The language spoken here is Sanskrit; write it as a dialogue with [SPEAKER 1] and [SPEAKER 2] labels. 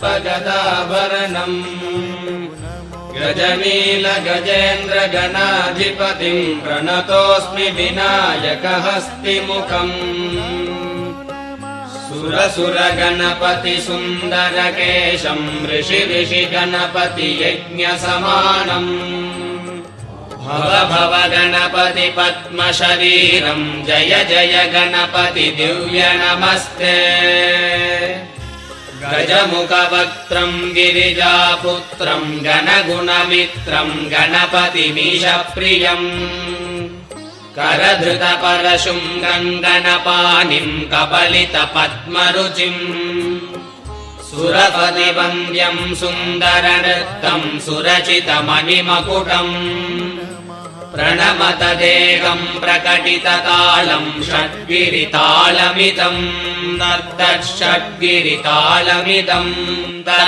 [SPEAKER 1] गदाभरणम् गजनील गजेन्द्र गणाधिपतिम् प्रणतोऽस्मि विनायकहस्तिमुखम् सुरसुर गणपति सुन्दरकेशम् ऋषि गणपति यज्ञसमानम् भव भव गणपति पद्मशरीरम् जय जय गणपति दिव्य नमस्ते गजमुखवक्त्रम् गिरिजापुत्रम् गणगुणमित्रम् गणपतिमीशप्रियम् करधृतपरशुम् गणपानिम् कपलितपद्मरुचिम् सुरपतिवन्द्यम् सुन्दरनृत्तम् सुरचितमणिमकुटम् प्रणमत देहम् प्रकटिततालम् षड्गिरितालमिदम् नर्तषड्गिरितालमिदम्